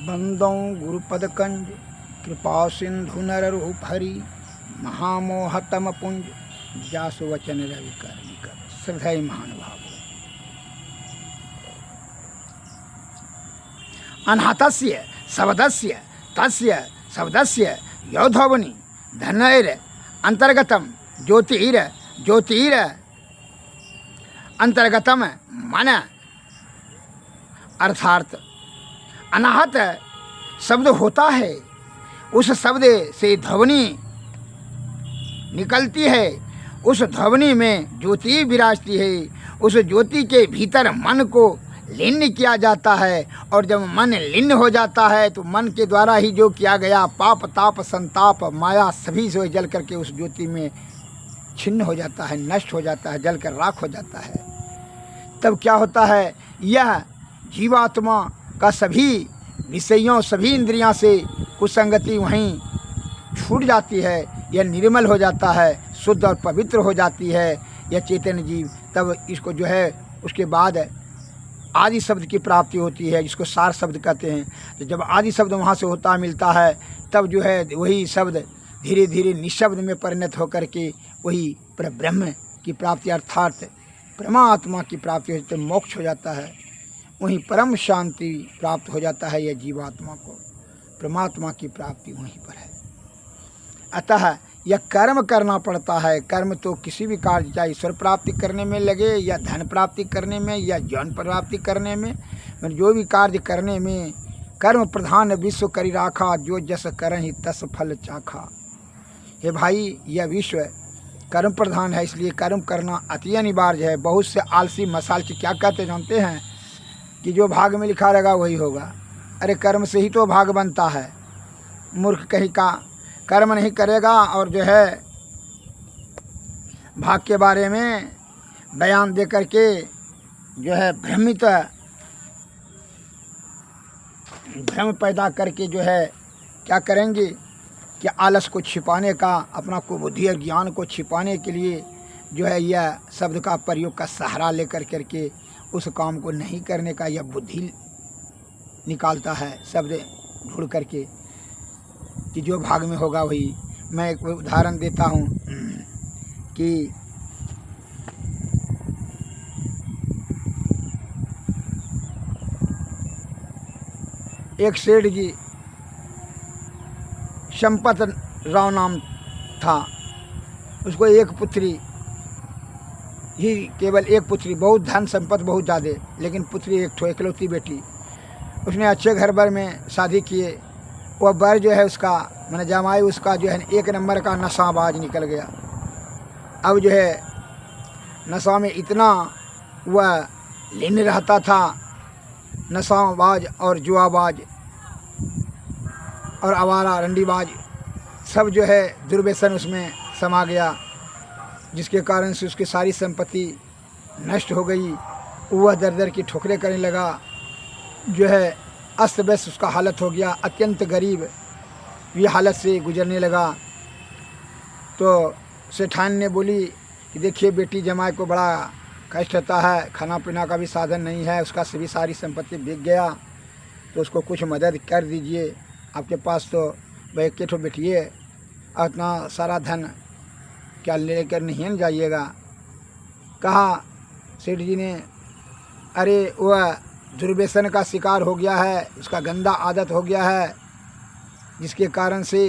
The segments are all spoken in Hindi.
बंदों गुरुपदकंज कृपा सिंधु नररूप हरि महामोहतम पुंज जासु वचन रवि कर श्रद्धेय महानुभाव अनहतस्य शब्दस्य तस्य शब्दस्य योधवनि धनैर अंतर्गतम ज्योतिर अंतर्गतम मन अर्थात अनाहत शब्द होता है, उस शब्द से ध्वनि निकलती है, उस ध्वनि में ज्योति विराजती है, उस ज्योति के भीतर मन को लीन किया जाता है और जब मन लीन हो जाता है तो मन के द्वारा ही जो किया गया पाप ताप संताप माया सभी से जल करके उस ज्योति में छिन्न हो जाता है, नष्ट हो जाता है, जल कर राख हो जाता है। तब क्या होता है, यह जीवात्मा का सभी विषयों सभी इंद्रियां से कुसंगति वहीं छूट जाती है, यह निर्मल हो जाता है, शुद्ध और पवित्र हो जाती है यह चेतन जीव। तब इसको जो है उसके बाद आदि शब्द की प्राप्ति होती है, जिसको सार शब्द कहते हैं। तो जब आदि शब्द वहाँ से होता मिलता है तब जो है वही शब्द धीरे धीरे निशब्द में परिणत होकर के वही परब्रह्म की प्राप्ति अर्थात परमात्मा की प्राप्ति होती है, मोक्ष हो जाता है, वहीं परम शांति प्राप्त हो जाता है। यह जीवात्मा को परमात्मा की प्राप्ति वहीं पर है। अतः यह कर्म करना पड़ता है। कर्म तो किसी भी कार्य, चाहे ईश्वर प्राप्ति करने में लगे या धन प्राप्ति करने में या जौन प्राप्ति करने में, जो भी कार्य करने में कर्म प्रधान विश्व करी राखा, जो जस करहि तस फल चाखा। हे भाई, यह विश्व कर्म प्रधान है, इसलिए कर्म करना अति अनिवार्य है। बहुत से आलसी मसालची क्या कहते जानते हैं कि जो भाग में लिखा रहेगा वही होगा। अरे कर्म से ही तो भाग बनता है। मूर्ख कहीं का कर्म नहीं करेगा और जो है भाग के बारे में बयान दे करके जो है भ्रम पैदा करके जो है क्या करेंगे कि आलस को छिपाने का, अपना कुबुद्धि और ज्ञान को छिपाने के लिए जो है यह शब्द का प्रयोग का सहारा लेकर करके उस काम को नहीं करने का यह बुद्धि निकालता है शब्द ढूंढ करके कि जो भाग में होगा वही। मैं एक उदाहरण देता हूँ कि एक सेठ जी, संपत राव नाम था, उसको एक पुत्री ही, केवल एक पुत्री, बहुत धन संपत्ति बहुत ज़्यादा, लेकिन पुत्री एक ठो इकलौती बेटी। उसने अच्छे घर भर में शादी किए। वह बर जो है उसका मैंने जमाई उसका जो है एक नंबर का नशाबाज निकल गया। अब जो है नशा में इतना वह लीन रहता था, नशाबाज और जुआबाज और आवारा रंडीबाज सब जो है दुर्व्यसन उसमें समा गया, जिसके कारण से उसकी सारी संपत्ति नष्ट हो गई। वह दर दर की ठोकरें करने लगा, जो है अस्त व्यस्त उसका हालत हो गया, अत्यंत गरीब ये हालत से गुजरने लगा। तो सेठान ने बोली कि देखिए बेटी जमाई को बड़ा कष्ट होता है, खाना पीना का भी साधन नहीं है, उसका सभी सारी संपत्ति बिक गया, तो उसको कुछ मदद कर दीजिए। आपके पास तो भाई एक ठो बैठिए, इतना सारा धन क्या लेकर नहीं जाइएगा। कहा सेठ जी ने, अरे वह दुर्व्यसन का शिकार हो गया है, उसका गंदा आदत हो गया है, जिसके कारण से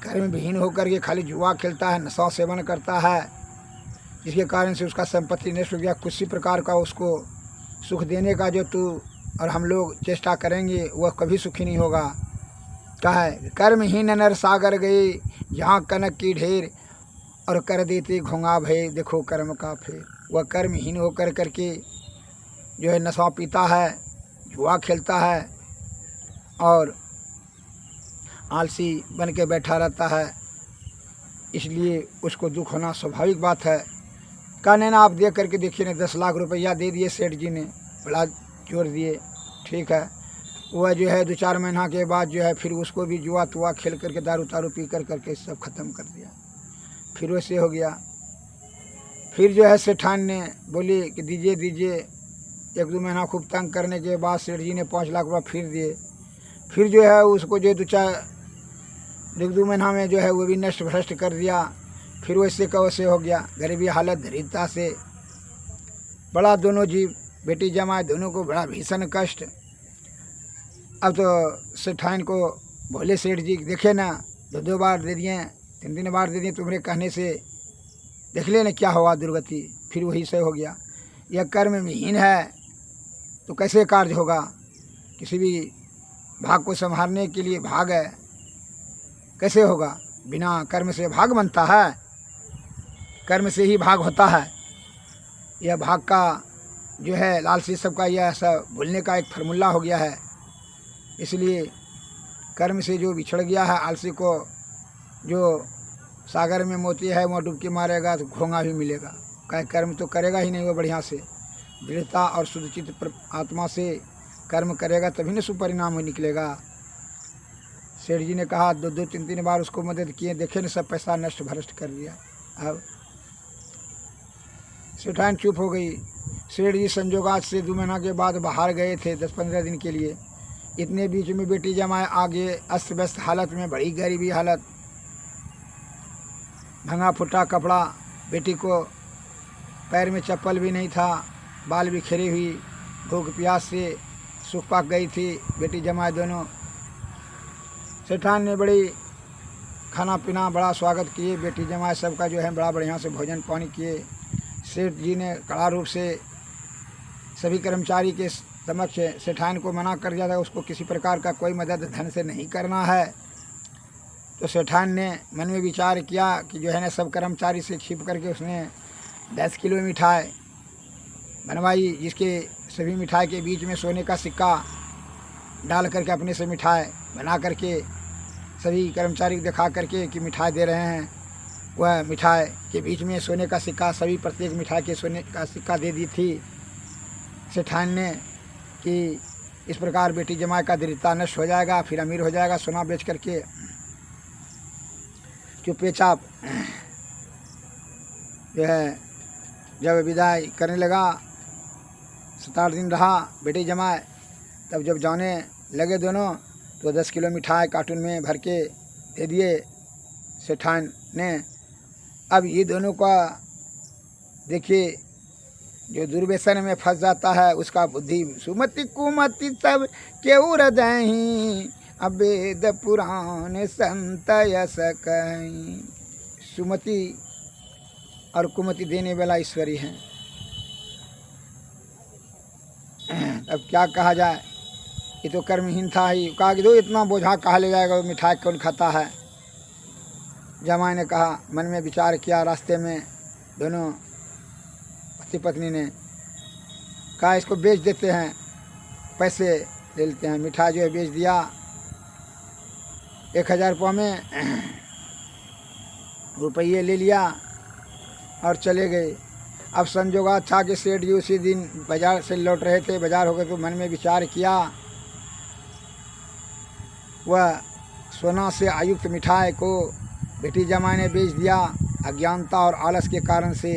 घर में विहीन होकर के खाली जुआ खेलता है, नशा सेवन करता है, जिसके कारण से उसका संपत्ति नष्ट हो गया। किसी प्रकार का उसको सुख देने का जो तू और हम लोग चेष्टा करेंगे वह कभी सुखी नहीं होगा। कहा है, कर्महीन नर सागर गए जहाँ कनक की ढेर, और कर देते घोंगा भय देखो कर्म का फेर। वह कर्महीन होकर करके जो है नशा पीता है, जुआ खेलता है और आलसी बन के बैठा रहता है, इसलिए उसको दुख होना स्वाभाविक बात है। कहने ना आप दे करके देखिए ना, 10 लाख रुपया दे दिए सेठ जी ने, बड़ा जोर दिए, ठीक है। वह जो है 2-4 महीना के बाद जो है फिर उसको भी जुआ तुआ खेल करके दारू तारू पी करके सब ख़त्म कर दिया। फिर वैसे हो गया। फिर जो है सेठान ने बोली कि दीजिए 1-2 महीना खूब तंग करने के बाद सेठ जी ने 5 लाख रुपये फिर दिए। फिर जो है उसको जो 2 महीना में जो है वो भी नष्ट भ्रष्ट कर दिया। फिर वैसे का वैसे हो गया, गरीबी हालत दरिद्रता से बड़ा दोनों जीव बेटी जमाए दोनों को बड़ा भीषण कष्ट। अब तो सेठान को भोले सेठ जी देखे ना, 2 बार दे दिए, 3 बार दे दिए, तुम्हारे कहने से देख लेना क्या होगा दुर्गति। फिर वही से हो गया। यह कर्म विहीन है तो कैसे कार्य होगा। किसी भी भाग को संभालने के लिए भाग है, कैसे होगा। बिना कर्म से भाग बनता है, कर्म से ही भाग होता है। यह भाग का जो है लालसी सबका यह सब भूलने का एक फार्मूला हो गया है। इसलिए कर्म से जो बिछड़ गया है आलसी को, जो सागर में मोती है वहाँ डुबकी मारेगा तो घोंगा भी मिलेगा। कहीं कर्म तो करेगा ही नहीं वो बढ़िया से, दृढ़ता और शुद्धचित आत्मा से कर्म करेगा तभी न सुपरिणाम निकलेगा। सेठ जी ने कहा 2-3 बार उसको मदद किए, देखे न सब पैसा नष्ट भ्रष्ट कर दिया। अब सेठान चुप हो गई। सेठ जी संजोगात से 2 महीना के बाद बाहर गए थे 10-15 दिन के लिए। इतने बीच में बेटी जमाए आगे अस्त व्यस्त हालत में, बड़ी गरीबी हालत, भंगा फुटा कपड़ा, बेटी को पैर में चप्पल भी नहीं था, बाल बिखरी हुई, भूख प्यास से सूख पाक गई थी बेटी जमाए दोनों। सेठान ने बड़ी खाना पीना बड़ा स्वागत किए, बेटी जमाए सबका जो है बड़ा बढ़िया से भोजन पानी किए। सेठ जी ने कड़ा रूप से सभी कर्मचारी के समक्ष सेठान को मना कर दिया था, उसको किसी प्रकार का कोई मदद धन से नहीं करना है। तो सेठान ने मन में विचार किया कि जो है ना सब कर्मचारी से छिप करके उसने 10 किलो मिठाई बनवाई, जिसके सभी मिठाई के बीच में सोने का सिक्का डाल करके अपने से मिठाई बना करके सभी कर्मचारी को दिखा करके कि मिठाई दे रहे हैं। वह मिठाई के बीच में सोने का सिक्का, सभी प्रत्येक मिठाई के सोने का सिक्का दे दी थी सेठान ने कि इस प्रकार बेटी जमाई का दरिद्रता नष्ट हो जाएगा, फिर अमीर हो जाएगा सोना बेच करके। चुपे चाप जो है जब विदाई करने लगा, 7-8 दिन रहा बेटी जमाए, तब जब जाने लगे दोनों तो 10 किलो मिठाई कार्टून में भर के दे दिए सेठान ने। अब ये दोनों का देखिए, जो दुर्व्यसन में फंस जाता है उसका बुद्धि सुमति कुमति सब केहू हृदय, अवेद पुराण संत यस कहीं। सुमति और कुमति देने वाला ईश्वरी है। अब क्या कहा जाए, ये तो कर्महीन था ही। कहा कि दो इतना बोझा कहा ले जाएगा, वो मिठाई कौन खाता है। जमाई ने कहा, मन में विचार किया, रास्ते में दोनों पति पत्नी ने कहा इसको बेच देते हैं, पैसे ले लेते हैं। मिठाई जो है बेच दिया 1000 रुपये में, रुपये ले लिया और चले गए। अब संजोगा था कि सेठ जी उसी दिन बाजार से लौट रहे थे, बाजार हो गए तो मन में विचार किया, वह सोना से आयुक्त मिठाई को बेटी जमाई ने बेच दिया। अज्ञानता और आलस के कारण से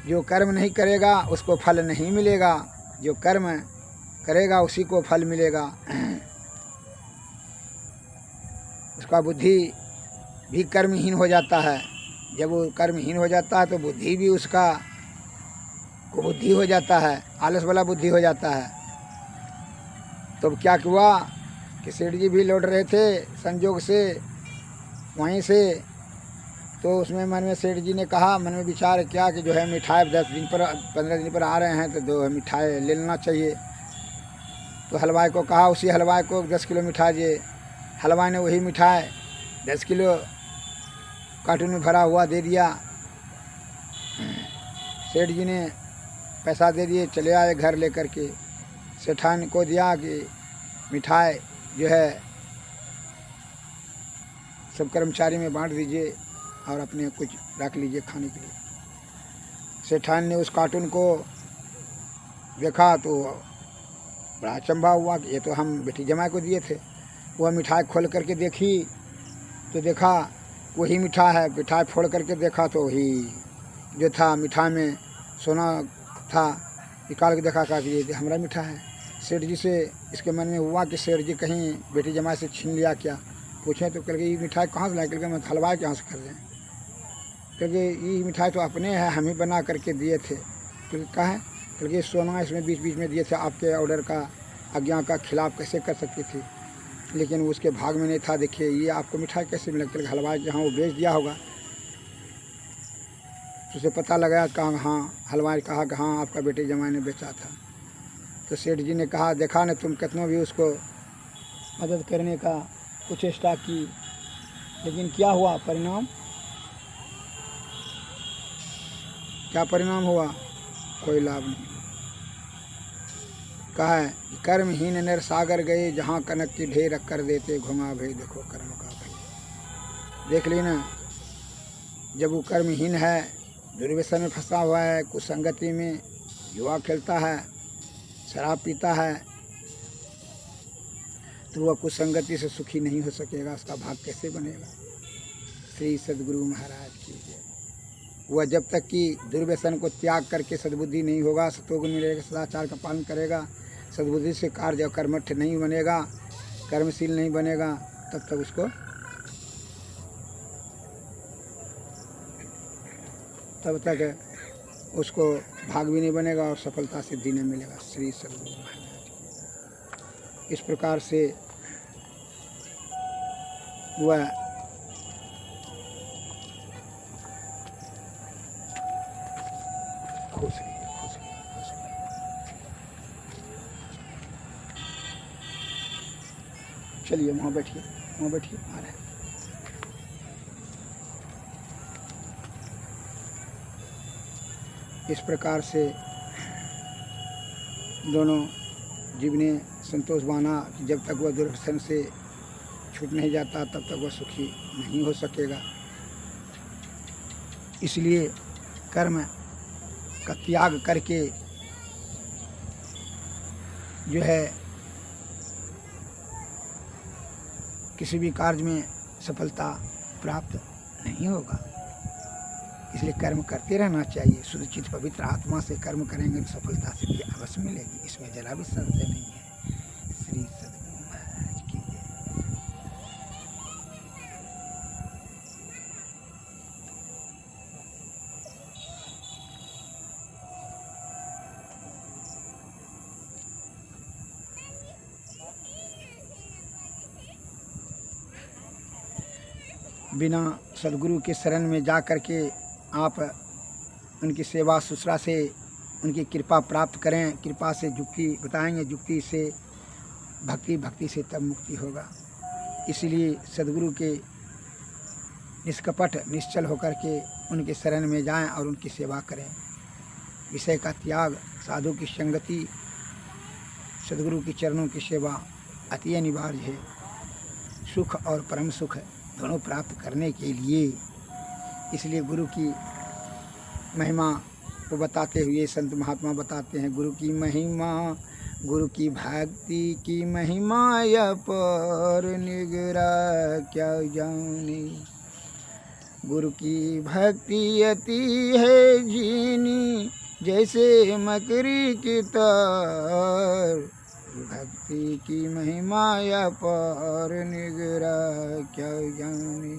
जो कर्म नहीं करेगा उसको फल नहीं मिलेगा, जो कर्म करेगा उसी को फल मिलेगा। उसका बुद्धि भी कर्महीन हो जाता है। जब वो कर्महीन हो जाता है तो बुद्धि भी उसका कुबुद्धि हो जाता है, आलस वाला बुद्धि हो जाता है। तो क्या हुआ कि सेठ जी भी लौट रहे थे संजोग से वहीं से, तो उसमें मन में सेठ जी ने कहा, मन में विचार किया कि जो है मिठाई 15 दिन पर आ रहे हैं तो 2 मिठाई ले लेना चाहिए। तो हलवाई को कहा, उसी हलवाई को 10 किलो मिठाई दिए। हलवाई ने वही मिठाई 10 किलो कार्टून में भरा हुआ दे दिया। सेठ जी ने पैसा दे दिए, चले आए घर लेकर के। सेठान को दिया कि मिठाई जो है सब कर्मचारी में बांट दीजिए और अपने कुछ रख लीजिए खाने के लिए। सेठान ने उस कार्टून को देखा तो बड़ा अचंभा हुआ कि ये तो हम बेटी जमाई को दिए थे। वह मिठाई खोल करके देखी तो देखा वही मिठाई है। मिठाई फोड़ करके देखा तो वही जो था, मिठाई में सोना था। निकाल के देखा कि ये हमारा मिठाई है। सेठ जी से इसके मन में हुआ कि सेठ जी कहीं बेटी जमाई से छीन लिया क्या। पूछे तो कल ये मिठाई कहाँ से लाए, कल मैं हलवाई कहाँ से कर रहे हैं, क्योंकि ये मिठाई तो अपने है, हम ही बना करके दिए थे। क्योंकि कहा है क्योंकि सोना इसमें बीच बीच में दिए थे, आपके ऑर्डर का आज्ञा का खिलाफ कैसे कर सकती थी, लेकिन उसके भाग में नहीं था। देखिए ये आपको मिठाई कैसे मिला, कल हलवाई जहाँ वो बेच दिया होगा, तो उसे पता लगा कहाँ, हाँ हलवाई कहा कि हाँ आपका बेटे जमाई ने बेचा था। तो सेठ जी ने कहा देखा न तुम कितनों भी उसको मदद करने का कुचेष्टा की, लेकिन क्या हुआ परिणाम, क्या परिणाम हुआ, कोई लाभ नहीं। कहा है कर्महीन नर सागर गए, जहाँ कनक की ढेर कर देते घुमा भई, देखो कर्म का भई। देख ली ना, जब वो कर्महीन है, दुर्व्यसन में फंसा हुआ है, कुसंगति में जुआ खेलता है, शराब पीता है, तो वह कुसंगति से सुखी नहीं हो सकेगा, उसका भाग कैसे बनेगा। श्री सद्गुरु महाराज की जय। वह जब तक कि दुर्व्यसन को त्याग करके सद्बुद्धि नहीं होगा, सतोगुण में रहेगा, सदाचार का पालन करेगा, सद्बुद्धि से कार्य और कर्मठ नहीं बनेगा, कर्मशील नहीं बनेगा, तब तक उसको भाग भी नहीं बनेगा और सफलता सिद्धि नहीं मिलेगा। श्री सद्गुरु महाराज इस प्रकार से वह खुश रहिए, खुश रहिए, खुश रहिए। चलिए वहाँ बैठिए, वहाँ बैठिए, आ रहे हैं। इस प्रकार से दोनों जीव ने संतोष माना कि जब तक वह दुर्व्यसन से छूट नहीं जाता तब तक वह सुखी नहीं हो सकेगा। इसलिए कर्म का त्याग करके जो है किसी भी कार्य में सफलता प्राप्त नहीं होगा। इसलिए कर्म करते रहना चाहिए। शुद्ध चित्त पवित्र आत्मा से कर्म करेंगे तो सफलता सिद्धि अवश्य मिलेगी, इसमें जरा भी संशय नहीं है। श्री सद्गुरु महाराज की जय। बिना सद्गुरु के शरण में जा कर के आप उनकी सेवा शुश्रूषा से उनकी कृपा प्राप्त करें। कृपा से युक्ति बताएंगे, युक्ति से भक्ति, भक्ति से तब मुक्ति होगा। इसलिए सद्गुरु के निष्कपट निश्चल होकर के उनके शरण में जाएं और उनकी सेवा करें। विषय का त्याग, साधु की संगति, सद्गुरु के चरणों की सेवा अति अनिवार्य है। सुख और परम सुख दोनों प्राप्त करने के लिए इसलिए गुरु की महिमा को बताते हुए संत महात्मा बताते हैं, गुरु की महिमा, गुरु की भक्ति की महिमा अपार निगरा क्या जाने। गुरु की भक्ति अति है जीनी जैसे मकरी की तार, भक्ति की महिमा अपार निगरा क्या जाने।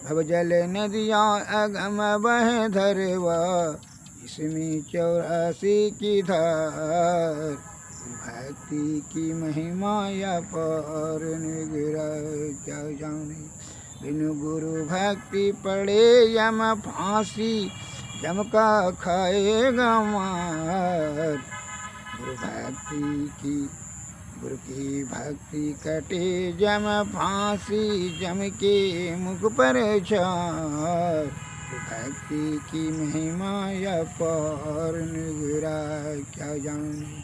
भवजल नदियाँ अगम बह धरवा, इसमें 84 की धार, भक्ति की महिमा अपार निगरा क्या जाने। बिनु गुरु भक्ति पड़े यम फांसी, जम का खाएगा मार। गुरु की भक्ति कटे जम फांसी, जम के मुख पर छार। भक्ति की महिमा अपार निगरा क्या जाने।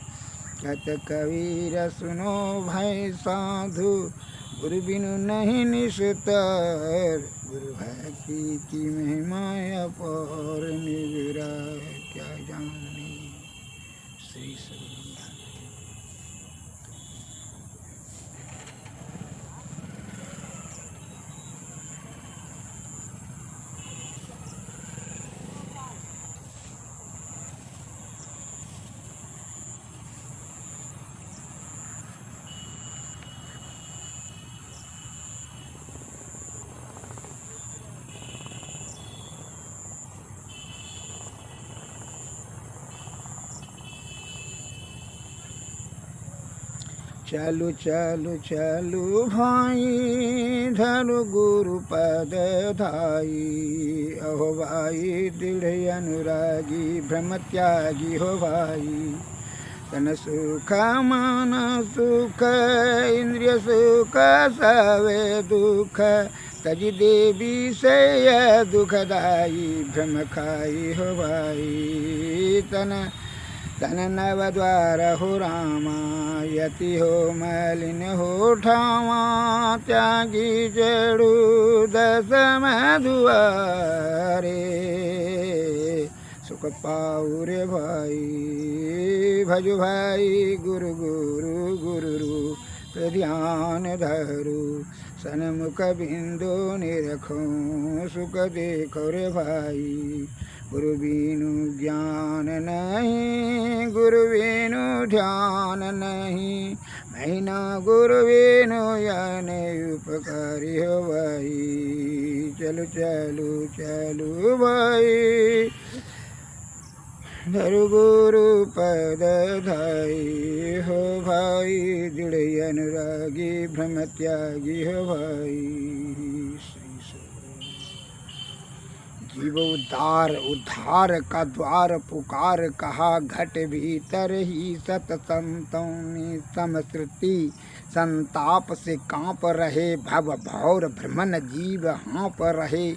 कहत कबीर सुनो भाई साधु, गुरु बिनु नहीं निस्तर। गुरु भक्ति की महिमा अपार निगरा क्या जाने। श्री सद्गुरु। चलु चलु चलु भाई धरु गुरु पद धाई। अहो भाई दृढ़ अनुरागी भ्रम त्यागी हो भाई। तन सुख मन सुख इंद्रिय सुख सवे दुख तज देवी से दुखदाई भ्रम खाई हो भाई। तन नव द्वार हो रामा यति हो मलिन हो ठावा त्यागी जड़ू दसम दुआरे। सुख पाऊ रे भाई भजु भाई गुरु गुरु गुरु रूप ध्यान धरू। सन्मुख बिंदु निरखो सुख देखो रे भाई। गुरु बिनु ज्ञान नहीं गुरु बिनु ध्यान नहीं। महीना गुरु बिनु यान उपकारी हो भाई। चलो चलो चलो भाई धरु गुरु पद धाई हो भाई। दृढ़ अनुरागी भ्रम त्यागी हो भाई। जीव उद्धार का द्वार पुकार कहा घट भीतर ही सतसंतों ने समश्रुति। संताप से कांप रहे भव भौर भ्रमण जीव हाँप रहे।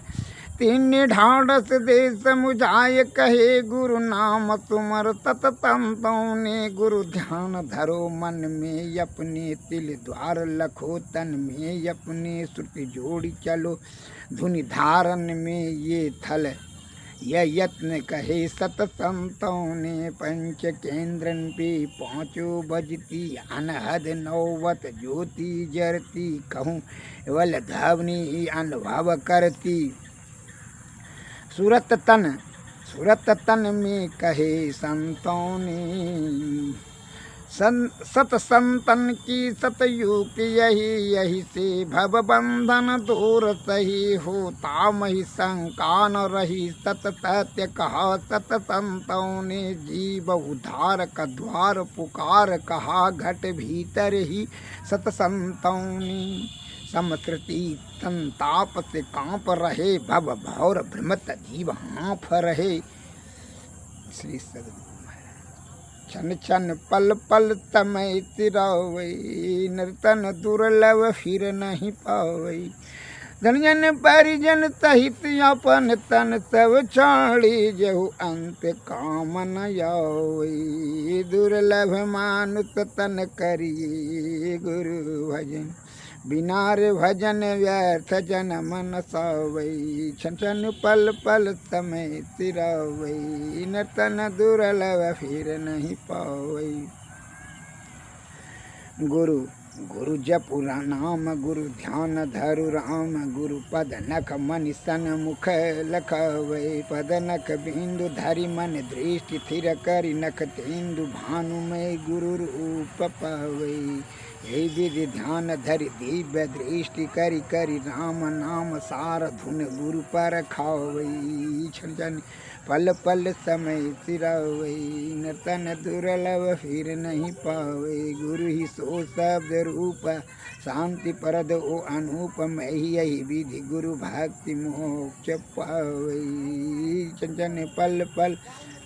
तीन ढाढ़स दे समुझाय कहे गुरु नाम तुमर तत्तंतों ने। गुरु ध्यान धरो मन में अपने तिल द्वार लखो तन में अपने श्रुति जोड़ी चलो धुनि धारण में ये थल यह यत्न कहे सतसंतों ने। पंच केंद्रन पे पांचों बजती अनहद नौवत ज्योति जरती कहूँ वल धवनी अनुभव करती। सूरत तन में कहे संतों ने। सत संतन की सतयुग यही से भव बंधन दूर सही होता मही शंका न रही। सत सत्य कहा सत संतों ने। जीव उद्धार का द्वार पुकार कहा घट भीतर ही सत संतों ने। समश्रुति संताप से कांप रहे भव भौर भ्रमत जीव हाँफ रहे। श्री सद्गुरु छन छन पल पल तमय तिरावई। नर्तन दुर्लभ फिर नहीं पावई। धनजन परिजन सहित अपन तन सब छाड़ी जहु अंत काम न आवई। दुर्लभ मानुष तन करिए गुरु भजन बिनार भजन व्यर्थ जन मन सावई। छन छन पल पल समय तिरावई। नर्तन दुर्लभ फिर नहीं पावई। गुरु गुरु जपु नाम गुरु ध्यान धरु राम। गुरु पद नख मन सन मुख लखवै। पद नख बिंदु धरि मन दृष्टि स्थिर करि। नख तेंदु भानुमय गुरु रूप पावै। यही विधि ध्यान धरि दिव्य दृष्टि करि करि। राम नाम सार धुन गुरु पर खावै। छन छन पल पल समय सिरावै। नर्तन दुर्लभ फिर नहीं पावै। गुरु ही सो शब्द रूप शांति परद ओ अनुपम। यही विधि गुरु भक्ति मोक्ष पावै। छन छन पल पल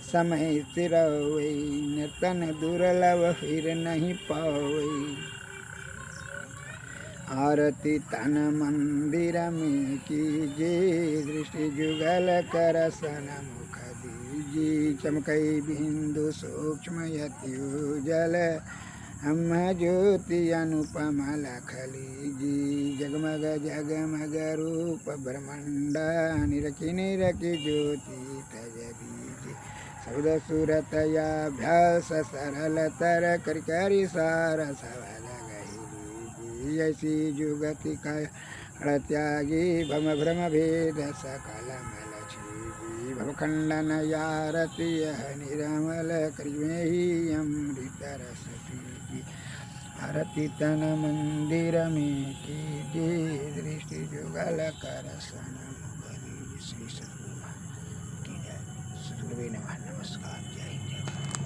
समय सिरावै। नर्तन दुर्लभ फिर नहीं पावै। आरती तन मंदिर में कीजे दृष्टि जुगल कर सन मुख दीजी। चमकई बिंदु सूक्ष्म यति उजल हम ज्योति अनुपम लखली जी। जगमग जगमग रूप ब्रह्मांड निरखी निरखी ज्योति तज बीजी। शब्द सूरत याभ्यास सरल तर कर करि सार सवल ऐसी जुगति का त्यागी भम भ्रम भेद सकल मल छीजी। भवखंडन यारति यह निरमल करिमे ही अमृत रस पीजी। आरती तन मंदिर में कीजिए दृष्टि जुगल कर सन मुख दीजी। श्री